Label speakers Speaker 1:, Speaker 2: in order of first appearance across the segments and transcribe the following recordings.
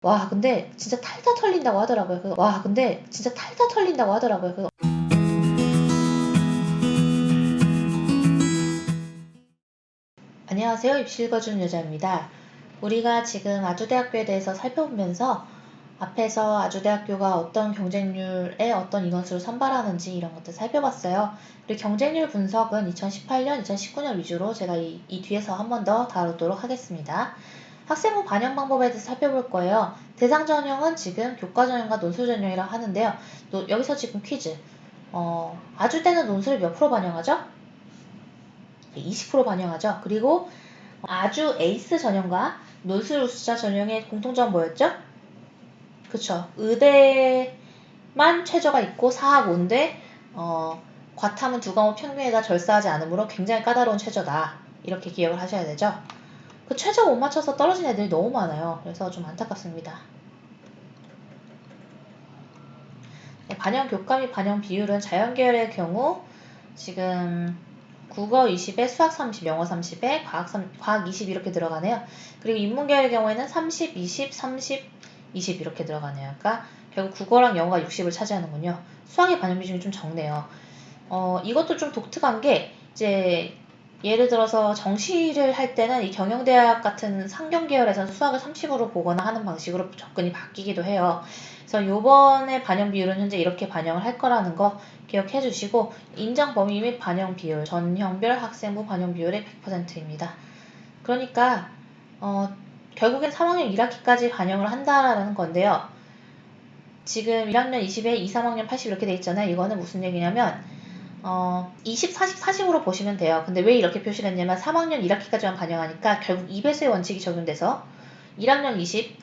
Speaker 1: 와, 근데 진짜 탈다 털린다고 하더라고요. 와, 근데 진짜 탈다 털린다고 하더라고요. 안녕하세요. 입시 읽어주는 여자입니다. 우리가 지금 아주대학교에 대해서 살펴보면서 앞에서 아주대학교가 어떤 경쟁률에 어떤 인원수를 선발하는지 이런 것들 살펴봤어요. 그리고 경쟁률 분석은 2018년, 2019년 위주로 제가 이 뒤에서 한 번 더 다루도록 하겠습니다. 학생부 반영 방법에 대해서 살펴볼 거예요. 대상 전형은 지금 교과 전형과 논술 전형이라고 하는데요. 여기서 지금 퀴즈. 아주대는 논술을 몇 프로 반영하죠? 20% 반영하죠. 그리고 아주 에이스 전형과 논술 우수자 전형의 공통점 뭐였죠? 그쵸. 의대만 최저가 있고 4학 5인데 과탐은 두 과목 평균에다 절사하지 않으므로 굉장히 까다로운 최저다. 이렇게 기억을 하셔야 되죠. 그 최저 못 맞춰서 떨어진 애들이 너무 많아요. 그래서 좀 안타깝습니다. 반영 교과 및 반영 비율은 자연계열의 경우 지금 국어 20에 수학 30, 영어 30에 과학 20 이렇게 들어가네요. 그리고 인문계열의 경우에는 30, 20, 30, 20 이렇게 들어가네요. 그러니까 결국 국어랑 영어가 60을 차지하는군요. 수학의 반영 비중이 좀 적네요. 이것도 좀 독특한 게 이제 예를 들어서 정시를 할 때는 이 경영대학 같은 상경 계열에서는 수학을 30으로 보거나 하는 방식으로 접근이 바뀌기도 해요. 그래서 요번에 반영 비율은 현재 이렇게 반영을 할 거라는 거 기억해 주시고 인정 범위 및 반영 비율, 전형별 학생부 반영 비율의 100%입니다. 그러니까 결국엔 3학년 1학기까지 반영을 한다라는 건데요. 지금 1학년 20에 2, 3학년 80 이렇게 돼 있잖아요. 이거는 무슨 얘기냐면 20, 40, 40으로 보시면 돼요. 근데 왜 이렇게 표시를 했냐면 3학년 1학기까지만 반영하니까 결국 2배수의 원칙이 적용돼서 1학년 20,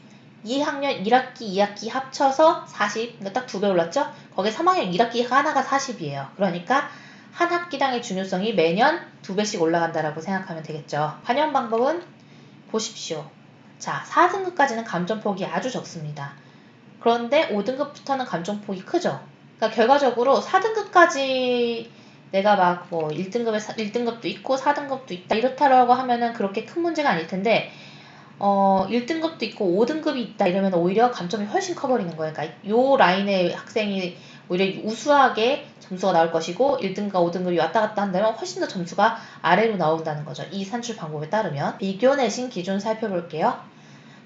Speaker 1: 2학년 1학기, 2학기 합쳐서 40, 그러니까 딱 2배 올랐죠? 거기에 3학년 1학기 하나가 40이에요. 그러니까 한 학기당의 중요성이 매년 2배씩 올라간다라고 생각하면 되겠죠. 반영 방법은 보십시오. 자, 4등급까지는 감점폭이 아주 적습니다. 그런데 5등급부터는 감점폭이 크죠. 그러니까 결과적으로 4등급까지 내가 막 뭐 1등급도 있고 4등급도 있다 이렇다라고 하면은 그렇게 큰 문제가 아닐 텐데 1등급도 있고 5등급이 있다 이러면 오히려 감점이 훨씬 커버리는 거예요. 그러니까 요 라인의 학생이 오히려 우수하게 점수가 나올 것이고 1등급과 5등급이 왔다 갔다 한다면 훨씬 더 점수가 아래로 나온다는 거죠. 이 산출 방법에 따르면 비교 내신 기준 살펴볼게요.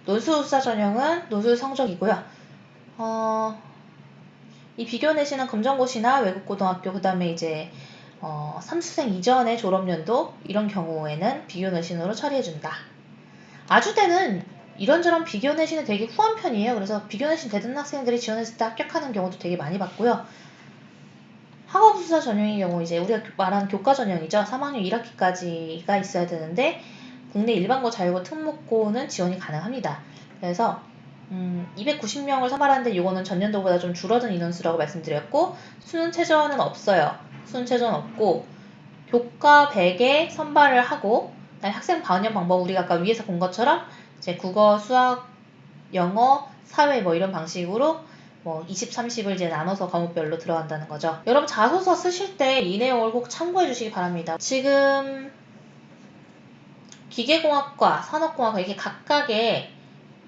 Speaker 1: 논술 우수자 전형은 논술 성적이고요. 이 비교 내신은 검정고시나 외국고등학교 그 다음에 이제 삼수생 이전의 졸업연도 이런 경우에는 비교 내신으로 처리해준다. 아주대는 이런저런 비교 내신은 되게 후한 편이에요. 그래서 비교 내신 대든 학생들이 지원했을 때 합격하는 경우도 되게 많이 봤고요. 학업수사 전형의 경우 이제 우리가 말한 교과 전형이죠. 3학년 1학기까지가 있어야 되는데 국내 일반고, 자유고, 특목고는 지원이 가능합니다. 그래서 290명을 선발하는데 이거는 전년도보다 좀 줄어든 인원수라고 말씀드렸고 수능 최저는 없어요. 수능 최저는 없고 교과 100에 선발을 하고 학생 반영 방법 우리가 아까 위에서 본 것처럼 이제 국어, 수학, 영어, 사회 뭐 이런 방식으로 20, 30을 이제 나눠서 과목별로 들어간다는 거죠. 여러분 자소서 쓰실 때 이 내용을 꼭 참고해 주시기 바랍니다. 지금 기계공학과, 산업공학과 이게 각각의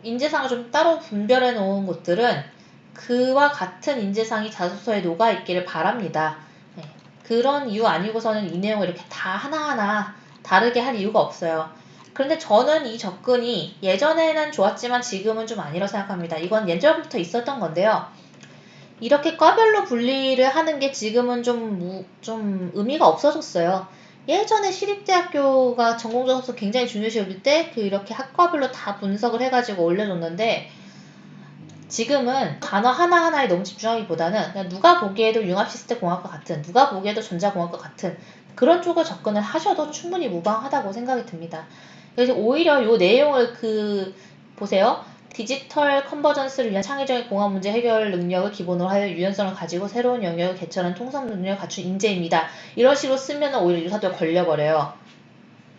Speaker 1: 인재상을 좀 따로 분별해 놓은 곳들은 그와 같은 인재상이 자소서에 녹아 있기를 바랍니다. 네. 그런 이유 아니고서는 이 내용을 이렇게 다 하나하나 다르게 할 이유가 없어요. 그런데 저는 이 접근이 예전에는 좋았지만 지금은 좀 아니라고 생각합니다. 이건 예전부터 있었던 건데요. 이렇게 과별로 분리를 하는 게 지금은 좀 의미가 없어졌어요. 예전에 시립대학교가 전공자소서 굉장히 중요시 여길 때 이렇게 학과별로 다 분석을 해가지고 올려줬는데 지금은 단어 하나하나에 너무 집중하기보다는 그냥 누가 보기에도 융합시스템공학과 같은, 누가 보기에도 전자공학과 같은 그런 쪽을 접근을 하셔도 충분히 무방하다고 생각이 듭니다. 그래서 오히려 이 내용을 보세요. 디지털 컨버전스를 위한 창의적인 공학 문제 해결 능력을 기본으로 하여 유연성을 가지고 새로운 영역을 개척하는 통섭 능력을 갖춘 인재입니다. 이런 식으로 쓰면 오히려 유사도가 걸려버려요.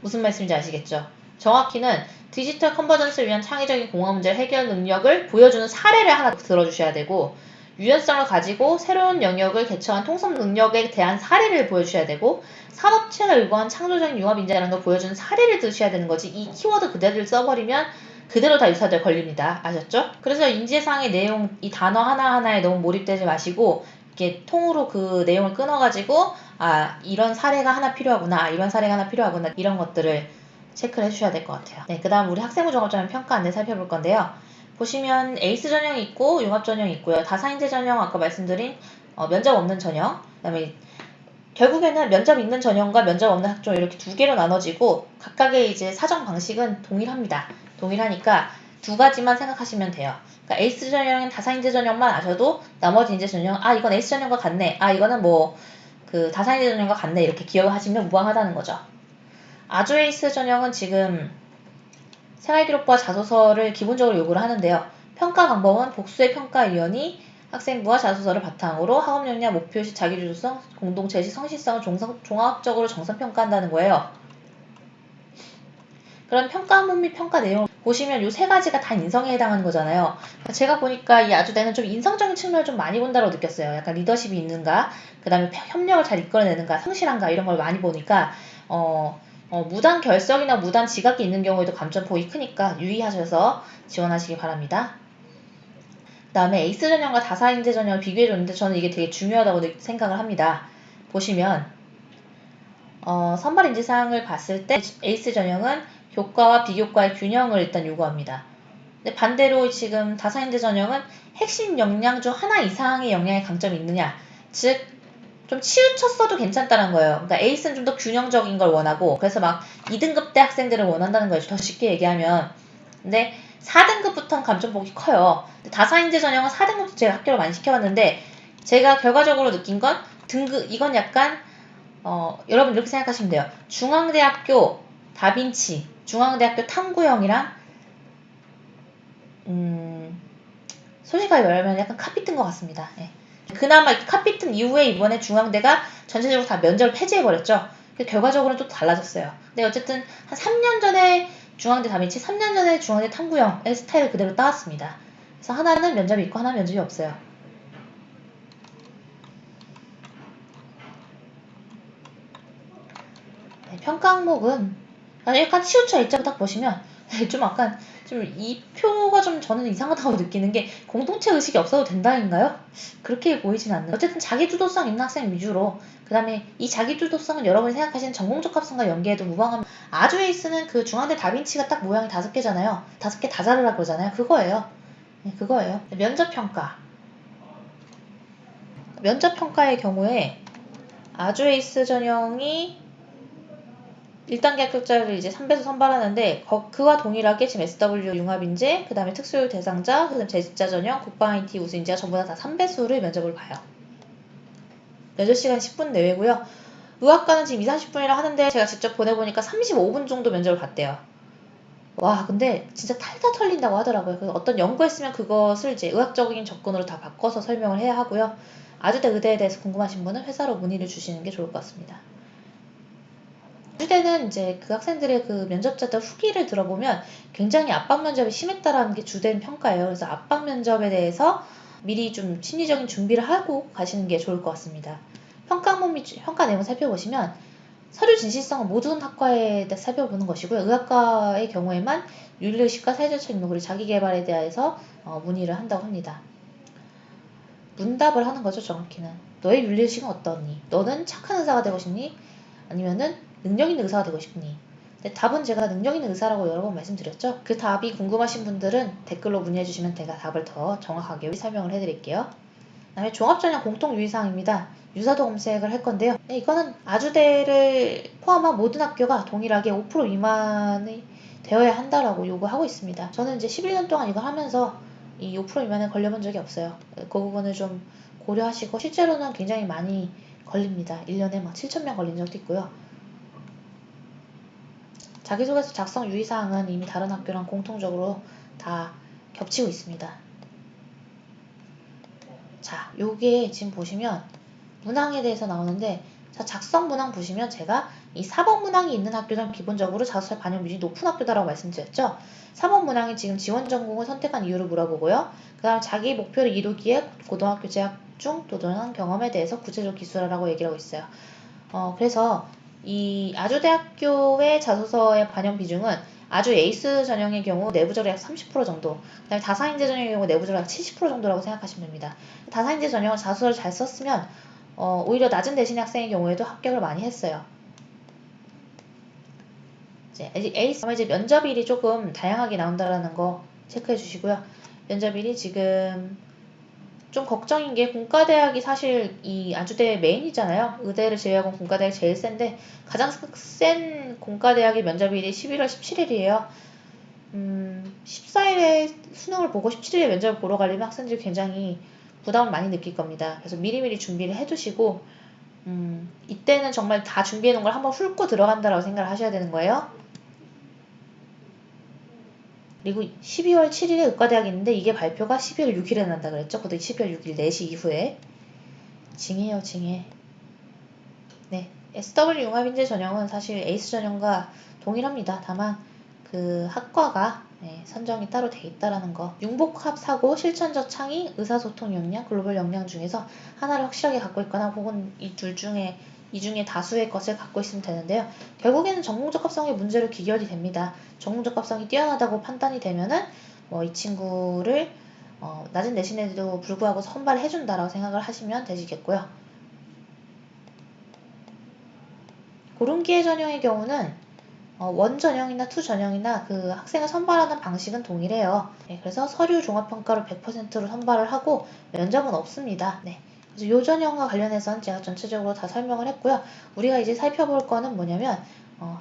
Speaker 1: 무슨 말씀인지 아시겠죠? 정확히는 디지털 컨버전스를 위한 창의적인 공학 문제 해결 능력을 보여주는 사례를 하나 들어주셔야 되고 유연성을 가지고 새로운 영역을 개척한 통섭 능력에 대한 사례를 보여주셔야 되고 산업체가 요구한 창조적인 융합 인재라는 걸 보여주는 사례를 드셔야 되는 거지 이 키워드 그대로 써버리면 그대로 다 유사들 걸립니다. 아셨죠? 그래서 인지상의 내용, 이 단어 하나하나에 너무 몰입되지 마시고 이렇게 통으로 그 내용을 끊어가지고 이런 사례가 하나 필요하구나, 이런 사례가 하나 필요하구나, 이런 것들을 체크를 해주셔야 될 것 같아요. 네, 그 다음 우리 학생부 종합전형 평가 안내 살펴볼 건데요. 보시면 에이스 전형이 있고 융합 전형이 있고요. 다사인재 전형 아까 말씀드린 면접 없는 전형, 그다음에 결국에는 면접 있는 전형과 면접 없는 학종 이렇게 두 개로 나눠지고 각각의 이제 사정 방식은 동일합니다. 동일하니까 두 가지만 생각하시면 돼요. 그러니까 에이스 전형은 다사인재 전형만 아셔도 나머지 인재 전형 이건 에이스 전형과 같네. 이거는 뭐 그 다사인재 전형과 같네. 이렇게 기억하시면 무방하다는 거죠. 아주 에이스 전형은 지금 생활기록부와 자소서를 기본적으로 요구를 하는데요. 평가 방법은 복수의 평가위원이 학생부와 자소서를 바탕으로 학업 역량, 목표의식, 자기주도성, 공동체의식, 성실성을 종합적으로 정선평가한다는 거예요. 그럼 평가 항목 및 평가 내용을 보시면 이 세 가지가 다 인성에 해당하는 거잖아요. 제가 보니까 이 아주대는 좀 인성적인 측면을 좀 많이 본다고 느꼈어요. 약간 리더십이 있는가, 그 다음에 협력을 잘 이끌어내는가, 성실한가 이런 걸 많이 보니까 무단 결석이나 무단 지각이 있는 경우에도 감점폭이 크니까 유의하셔서 지원하시기 바랍니다. 그 다음에 에이스 전형과 다사인재 전형을 비교해 줬는데 저는 이게 되게 중요하다고 생각을 합니다. 보시면 선발 인지사항을 봤을 때 에이스 전형은 교과와 비교과의 균형을 일단 요구합니다. 근데 반대로 지금 다사인재 전형은 핵심 역량 중 하나 이상의 역량의 강점이 있느냐, 즉 좀 치우쳤어도 괜찮다는 거예요. 그러니까 에이스는 좀 더 균형적인 걸 원하고, 그래서 막 2등급대 학생들을 원한다는 거예요. 더 쉽게 얘기하면. 근데 4등급부터는 감점폭이 커요. 다사인재 전형은 4등급도 제가 학교를 많이 시켜봤는데 제가 결과적으로 느낀 건 이건 약간 여러분 이렇게 생각하시면 돼요. 중앙대학교 다빈치, 중앙대학교 탐구형이랑 솔직하게 말하면 약간 카피 뜬 것 같습니다. 예. 그나마 카피 뜬 이후에 이번에 중앙대가 전체적으로 다 면접을 폐지해버렸죠. 결과적으로는 또 달라졌어요. 근데 어쨌든 한 3년 전에 중앙대 다빈치, 3년 전에 중앙대 탐구형의 스타일을 그대로 따왔습니다. 그래서 하나는 면접이 있고 하나는 면접이 없어요. 네, 평가 항목은 약간 치우쳐 일자로 딱 보시면 좀 약간 이 표가 좀 저는 이상하다고 느끼는 게 공동체 의식이 없어도 된다인가요? 그렇게 보이진 않는. 어쨌든 자기주도성 있는 학생 위주로, 그 다음에 이 자기주도성은 여러분이 생각하시는 전공적 합성과 연계에도 무방합니다. 아주 에이스는 그 중앙대 다빈치가 딱 모양이 5개잖아요. 5개 다 자르라 그러잖아요. 그거예요. 네, 그거예요. 면접평가. 면접평가의 경우에 아주 에이스 전형이 1단계 합격자를 이제 3배수 선발하는데 그와 동일하게 지금 SW 융합인재, 그 다음에 특수교육 대상자, 그 다음에 재직자 전형, 국방 IT 우수인재가 전부 다 3배수를 면접을 봐요. 면접 시간 10분 내외고요. 의학과는 지금 20-30분이라 하는데 제가 직접 보내보니까 35분 정도 면접을 봤대요. 와, 근데 진짜 탈다 털린다고 하더라고요. 그래서 어떤 연구했으면 그것을 이제 의학적인 접근으로 다 바꿔서 설명을 해야 하고요. 아주대 의대에 대해서 궁금하신 분은 회사로 문의를 주시는 게 좋을 것 같습니다. 주대는 이제 그 학생들의 그 면접자들 후기를 들어보면 굉장히 압박 면접이 심했다라는 게 주된 평가예요. 그래서 압박 면접에 대해서 미리 좀 심리적인 준비를 하고 가시는 게 좋을 것 같습니다. 평가 항목 및 평가 내용을 살펴보시면 서류 진실성은 모든 학과에 살펴보는 것이고요. 의학과의 경우에만 윤리의식과 사회적 책임, 그리고 자기개발에 대해서 문의를 한다고 합니다. 문답을 하는 거죠, 정확히는. 너의 윤리의식은 어떠니? 너는 착한 의사가 되고 싶니? 아니면은 능력 있는 의사가 되고 싶니? 근데 답은 제가 능력 있는 의사라고 여러 번 말씀드렸죠. 그 답이 궁금하신 분들은 댓글로 문의해 주시면 제가 답을 더 정확하게 설명을 해드릴게요. 그다음에 종합전형 공통 유의사항입니다. 유사도 검색을 할 건데요. 네, 이거는 아주대를 포함한 모든 학교가 동일하게 5% 미만이 되어야 한다라고 요구하고 있습니다. 저는 이제 11년 동안 이거 하면서 이 5% 미만에 걸려본 적이 없어요. 그 부분을 좀 고려하시고, 실제로는 굉장히 많이 걸립니다. 1년에 막 7,000명 걸린 적도 있고요. 자기소개서 작성 유의사항은 이미 다른 학교랑 공통적으로 다 겹치고 있습니다. 자, 요게 지금 보시면 문항에 대해서 나오는데, 자, 작성 문항 보시면 제가 이 4번 문항이 있는 학교는 기본적으로 자소서 반영률이 높은 학교다라고 말씀드렸죠. 4번 문항이 지금 지원 전공을 선택한 이유를 물어보고요. 그 다음 자기 목표를 이루기에 고등학교 재학 중 도전한 경험에 대해서 구체적 기술하라고 얘기를 하고 있어요. 그래서 이 아주대학교의 자소서의 반영 비중은 아주 에이스 전형의 경우 내부적으로 약 30% 정도, 그다음에 다사인재 전형의 경우 내부적으로 약 70% 정도라고 생각하시면 됩니다. 다사인재 전형을 자소서를 잘 썼으면 오히려 낮은 대신 학생의 경우에도 합격을 많이 했어요. 이제 에이스, 이제 면접일이 조금 다양하게 나온다라는 거 체크해 주시고요. 면접일이 지금 좀 걱정인 게 공과대학이 사실 이 아주대 메인이잖아요. 의대를 제외하고 공과대학이 제일 센데 가장 센 공과대학의 면접일이 11월 17일이에요. 14일에 수능을 보고 17일에 면접을 보러 가려면 학생들이 굉장히 부담을 많이 느낄 겁니다. 그래서 미리미리 준비를 해두시고 이때는 정말 다 준비해 놓은 걸 한번 훑고 들어간다라고 생각을 하셔야 되는 거예요. 그리고 12월 7일에 의과대학이 있는데 이게 발표가 12월 6일에 난다 그랬죠? 그것도 12월 6일 4시 이후에. 징해요, 징해. 네, SW 융합인재 전형은 사실 에이스 전형과 동일합니다. 다만 그 학과가 선정이 따로 돼 있다라는 거. 융복합 사고, 실천적 창의, 의사소통 역량, 글로벌 역량 중에서 하나를 확실하게 갖고 있거나 혹은 이 중에 다수의 것을 갖고 있으면 되는데요. 결국에는 전공적합성의 문제로 귀결이 됩니다. 전공적합성이 뛰어나다고 판단이 되면은 이 친구를 낮은 내신에도 불구하고 선발을 해준다라고 생각을 하시면 되시겠고요. 고른기회 전형의 경우는 원 전형이나 투 전형이나 그 학생을 선발하는 방식은 동일해요. 네, 그래서 서류 종합평가로 100%로 선발을 하고 면접은 없습니다. 네. 그래서 요 전형과 관련해서는 제가 전체적으로 다 설명을 했고요. 우리가 이제 살펴볼 거는 뭐냐면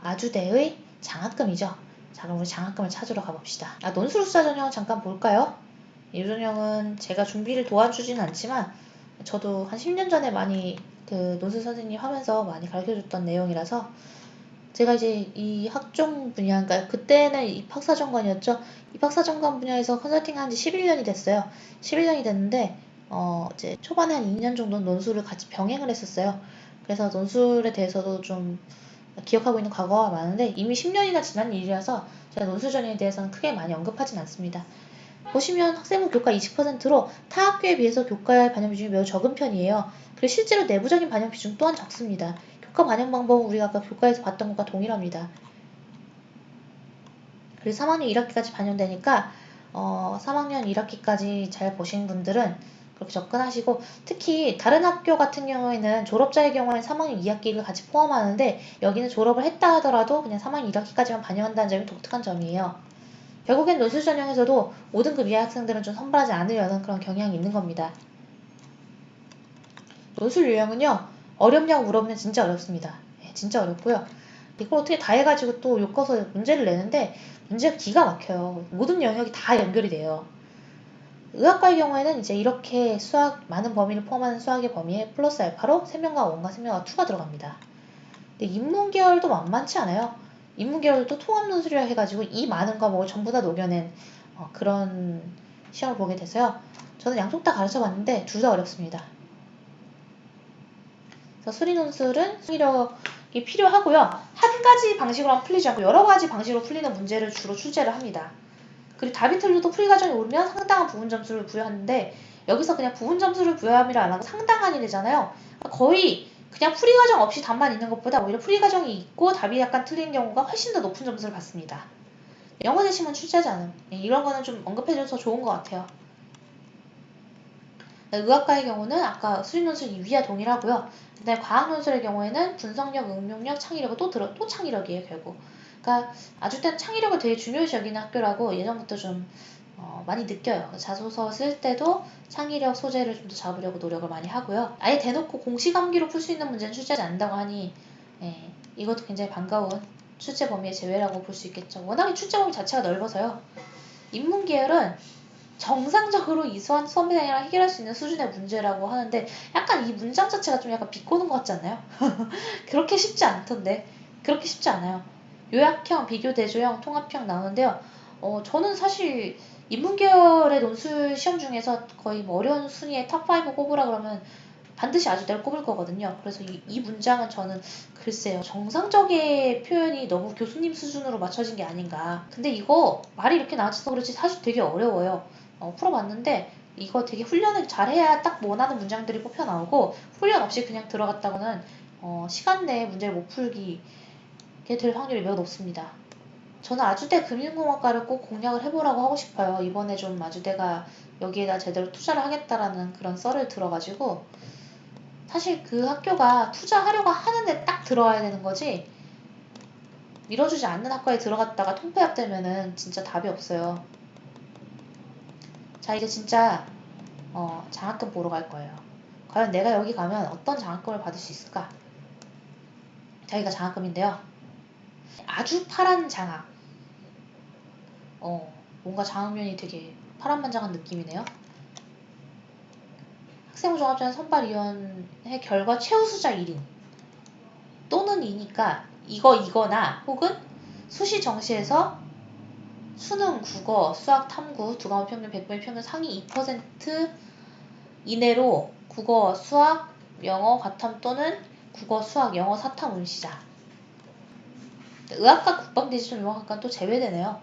Speaker 1: 아주대의 장학금이죠. 자, 그럼 우리 장학금을 찾으러 가봅시다. 논술수사 전형은 잠깐 볼까요? 이 전형은 제가 준비를 도와주진 않지만 저도 한 10년 전에 많이 그 논술 선생님 하면서 많이 가르쳐줬던 내용이라서 제가 이제 이 학종 분야, 그러니까 그때는 입학사정관이었죠. 입학사정관 분야에서 컨설팅 한 지 11년이 됐어요. 11년이 됐는데 이제 초반에 한 2년 정도 논술을 같이 병행을 했었어요. 그래서 논술에 대해서도 좀 기억하고 있는 과거가 많은데 이미 10년이나 지난 일이라서 제가 논술 전형에 대해서는 크게 많이 언급하진 않습니다. 보시면 학생부 교과 20%로 타 학교에 비해서 교과의 반영 비중이 매우 적은 편이에요. 그리고 실제로 내부적인 반영 비중 또한 적습니다. 교과 반영 방법은 우리가 아까 교과에서 봤던 것과 동일합니다. 그래서 3학년 1학기까지 반영되니까 3학년 1학기까지 잘 보신 분들은 그렇게 접근하시고, 특히 다른 학교 같은 경우에는 졸업자의 경우에는 3학년 2학기를 같이 포함하는데 여기는 졸업을 했다 하더라도 그냥 3학년 1학기까지만 반영한다는 점이 독특한 점이에요. 결국엔 논술 전형에서도 5등급 이하 학생들은 좀 선발하지 않으려는 그런 경향이 있는 겁니다. 논술 유형은요, 어렵냐고 물어보면 진짜 어렵습니다. 진짜 어렵고요. 이걸 어떻게 다 해가지고 또 엮어서 문제를 내는데 문제가 기가 막혀요. 모든 영역이 다 연결이 돼요. 의학과의 경우에는 이제 이렇게 많은 범위를 포함하는 수학의 범위에 플러스 알파로 세명과 1과 세명과 2가 들어갑니다. 근데 인문계열도 만만치 않아요. 인문계열도 통합논술이라 해가지고 이 많은 과목을 전부 다 녹여낸 그런 시험을 보게 돼서요. 저는 양쪽 다 가르쳐봤는데 둘 다 어렵습니다. 그래서 수리논술은 수리력이 필요하고요. 한 가지 방식으로만 풀리지 않고 여러 가지 방식으로 풀리는 문제를 주로 출제를 합니다. 그리고 답이 틀려도 풀이 과정이 오르면 상당한 부분 점수를 부여하는데 여기서 그냥 부분 점수를 부여함이라 안 하고 상당한이 되잖아요. 거의 그냥 풀이 과정 없이 답만 있는 것보다 오히려 풀이 과정이 있고 답이 약간 틀린 경우가 훨씬 더 높은 점수를 받습니다. 영어 제시문 출제하지 않음. 이런 거는 좀 언급해줘서 좋은 것 같아요. 의학과의 경우는 아까 수리논술 2위와 동일하고요. 근데 과학논술의 경우에는 분석력, 응용력, 창의력은 또 창의력이에요, 결국. 그러니까 아주대는 창의력을 되게 중요시 여기는 학교라고 예전부터 좀 많이 느껴요. 자소서 쓸 때도 창의력 소재를 좀 더 잡으려고 노력을 많이 하고요. 아예 대놓고 공시감기로 풀 수 있는 문제는 출제하지 않는다고 하니 이것도 굉장히 반가운 출제 범위의 제외라고 볼 수 있겠죠. 워낙에 출제 범위 자체가 넓어서요. 인문계열은 정상적으로 이수한 수험생이랑 해결할 수 있는 수준의 문제라고 하는데 약간 이 문장 자체가 좀 약간 비꼬는 것 같지 않나요? 그렇게 쉽지 않던데. 그렇게 쉽지 않아요. 요약형, 비교, 대조형, 통합형 나오는데요. 저는 사실 인문계열의 논술 시험 중에서 거의 뭐 어려운 순위에 탑5 꼽으라 그러면 반드시 아주대를 꼽을 거거든요. 그래서 이 문장은 저는 글쎄요. 정상적의 표현이 너무 교수님 수준으로 맞춰진 게 아닌가. 근데 이거 말이 이렇게 나와서 그렇지 사실 되게 어려워요. 풀어봤는데 이거 되게 훈련을 잘해야 딱 원하는 문장들이 뽑혀 나오고 훈련 없이 그냥 들어갔다고는 시간 내에 문제를 못 풀게 될 확률이 매우 높습니다. 저는 아주대 금융공학과를 꼭 공략을 해보라고 하고 싶어요. 이번에 좀 아주대가 여기에다 제대로 투자를 하겠다라는 그런 썰을 들어가지고 사실 그 학교가 투자하려고 하는데 딱 들어와야 되는 거지 밀어주지 않는 학과에 들어갔다가 통폐합 되면은 진짜 답이 없어요. 자 이제 진짜 장학금 보러 갈 거예요. 과연 내가 여기 가면 어떤 장학금을 받을 수 있을까? 여기가 장학금인데요. 아주 파란 장학. 뭔가 장학면이 되게 파란만장한 느낌이네요. 학생부종합제한 선발위원회 결과 최우수자 1인 또는 2니까 이거나 혹은 수시 정시에서 수능, 국어, 수학, 탐구 두 과목 평균 100분의 평균 상위 2% 이내로 국어, 수학, 영어, 과탐 또는 국어, 수학, 영어, 사탐 응시자. 의학과, 국방대지점, 용학과는 또 제외되네요.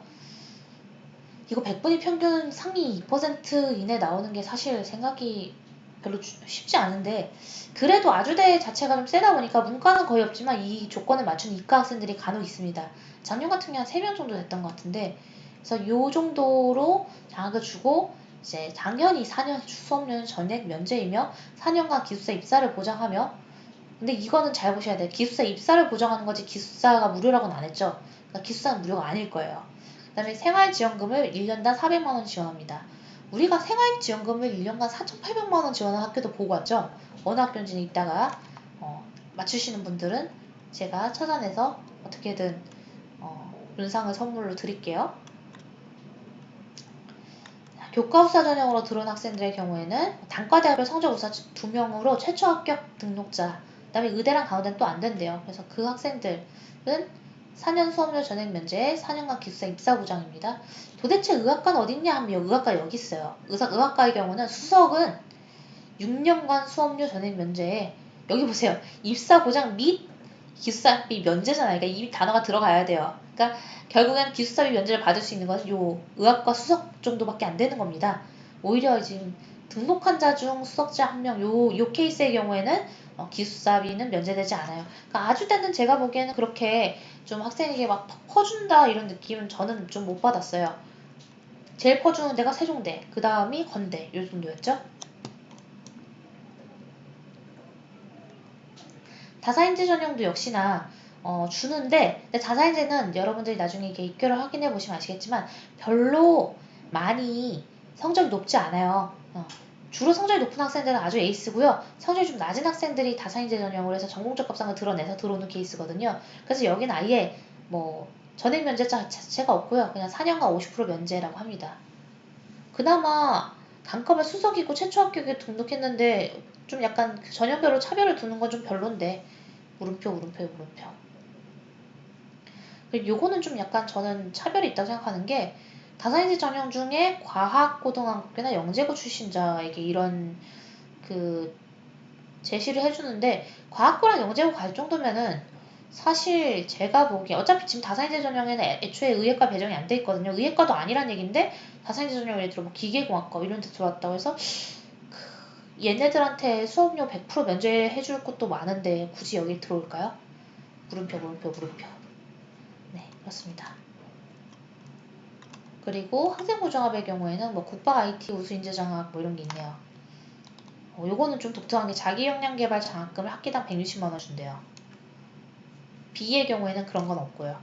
Speaker 1: 이거 100분위 평균 상위 2% 이내 나오는 게 사실 생각이 별로 쉽지 않은데 그래도 아주대 자체가 좀 세다 보니까 문과는 거의 없지만 이 조건을 맞춘 이과 학생들이 간혹 있습니다. 작년 같은 경우는 3명 정도 됐던 것 같은데 그래서 요 정도로 장학을 주고 이제 당연히 4년 수업료는 전액 면제이며 4년간 기숙사 입사를 보장하며 근데 이거는 잘 보셔야 돼요. 기숙사 입사를 보장하는 거지 기숙사가 무료라고는 안 했죠. 그러니까 기숙사는 무료가 아닐 거예요. 그 다음에 생활지원금을 1년당 400만원 지원합니다. 우리가 생활지원금을 1년간 4,800만원 지원하는 학교도 보고 왔죠. 어느 학교인지는 이따가 맞추시는 분들은 제가 찾아내서 어떻게든 문상을 선물로 드릴게요. 교과우사 전형으로 들어온 학생들의 경우에는 단과대학교 성적우사 2명으로 최초 합격 등록자 그 다음에 의대랑 강의대는 또 안 된대요. 그래서 그 학생들은 4년 수업료 전액 면제에 4년간 기숙사 입사 보장입니다. 도대체 의학과는 어딨냐 하면 의학과 여기 있어요. 의학과의 경우는 수석은 6년간 수업료 전액 면제에 여기 보세요. 입사 보장 및 기숙사비 면제잖아요. 그러니까 이 단어가 들어가야 돼요. 그러니까 결국엔 기숙사비 면제를 받을 수 있는 것은 요 의학과 수석 정도밖에 안 되는 겁니다. 오히려 지금 등록한 자 중 수석자 1명 요 케이스의 경우에는 기숙사비는 면제되지 않아요. 그러니까 아주대는 제가 보기에는 그렇게 좀 학생에게 막 퍼준다 이런 느낌은 저는 좀 못 받았어요. 제일 퍼주는 데가 세종대, 그 다음이 건대 요 정도였죠. 다사인지 전형도 역시나 주는데 근데 다사인지는 여러분들이 나중에 이렇게 입교를 확인해 보시면 아시겠지만 별로 많이 성적이 높지 않아요. 주로 성적이 높은 학생들은 아주 에이스고요. 성적이 좀 낮은 학생들이 다사인지 전형으로 해서 전공적 값상을 드러내서 들어오는 케이스거든요. 그래서 여기는 아예 뭐 전액 면제 자체가 없고요. 그냥 4년간 50% 면제라고 합니다. 그나마 단과별 수석이고 최초 합격에 등록했는데 좀 약간 전형별로 차별을 두는 건 좀 별론데 물음표. 그리고 요거는 좀 약간 저는 차별이 있다고 생각하는 게 다사이즈 전형 중에 과학고등학교나 영재고 출신자에게 이런 그 제시를 해주는데 과학고랑 영재고 갈 정도면은 사실 제가 보기에 어차피 지금 다사이즈 전형에는 애초에 의예과 배정이 안 돼 있거든요. 의예과도 아니란 얘긴데 다사이즈 전형 예를 들어 뭐 기계공학과 이런 데 들어왔다고 해서 얘네들한테 수업료 100% 면제해 줄 것도 많은데 굳이 여기 들어올까요? 물음표. 네, 그렇습니다. 그리고 학생부종합의 경우에는 뭐 국방 IT 우수인재 장학 뭐 이런 게 있네요. 요거는 좀 독특한 게 자기 역량 개발 장학금을 학기당 160만 원 준대요. B의 경우에는 그런 건 없고요.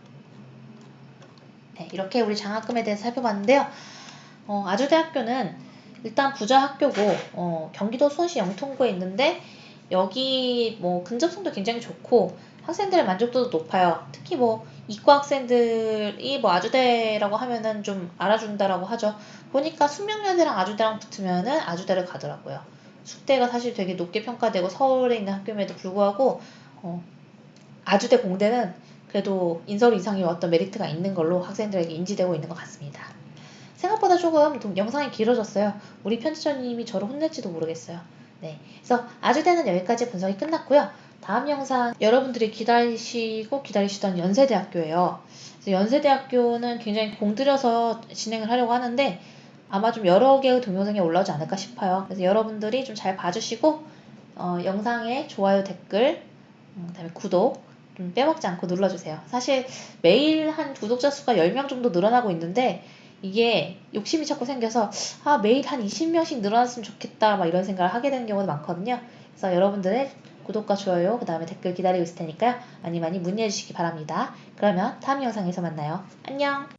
Speaker 1: 네, 이렇게 우리 장학금에 대해서 살펴봤는데요. 아주대학교는 일단 부자 학교고 경기도 수원시 영통구에 있는데 여기 뭐 근접성도 굉장히 좋고 학생들의 만족도도 높아요. 특히 뭐 이과 학생들이 뭐 아주대라고 하면은 좀 알아준다라고 하죠. 보니까 숙명여대랑 아주대랑 붙으면은 아주대를 가더라고요. 숙대가 사실 되게 높게 평가되고 서울에 있는 학교임에도 불구하고 아주대 공대는 그래도 인서울 이상의 어떤 메리트가 있는 걸로 학생들에게 인지되고 있는 것 같습니다. 생각보다 조금 영상이 길어졌어요. 우리 편집자님이 저를 혼낼지도 모르겠어요. 네, 그래서 아주대는 여기까지 분석이 끝났고요. 다음 영상 여러분들이 기다리시던 연세대학교예요. 그래서 연세대학교는 굉장히 공들여서 진행을 하려고 하는데 아마 좀 여러 개의 동영상이 올라오지 않을까 싶어요. 그래서 여러분들이 좀 잘 봐주시고 영상에 좋아요, 댓글, 그다음에 구독 좀 빼먹지 않고 눌러주세요. 사실 매일 한 구독자 수가 10명 정도 늘어나고 있는데 이게 욕심이 자꾸 생겨서 매일 한 20명씩 늘어났으면 좋겠다 막 이런 생각을 하게 되는 경우도 많거든요. 그래서 여러분들의 구독과 좋아요 그 다음에 댓글 기다리고 있을 테니까요. 많이 많이 문의해 주시기 바랍니다. 그러면 다음 영상에서 만나요. 안녕.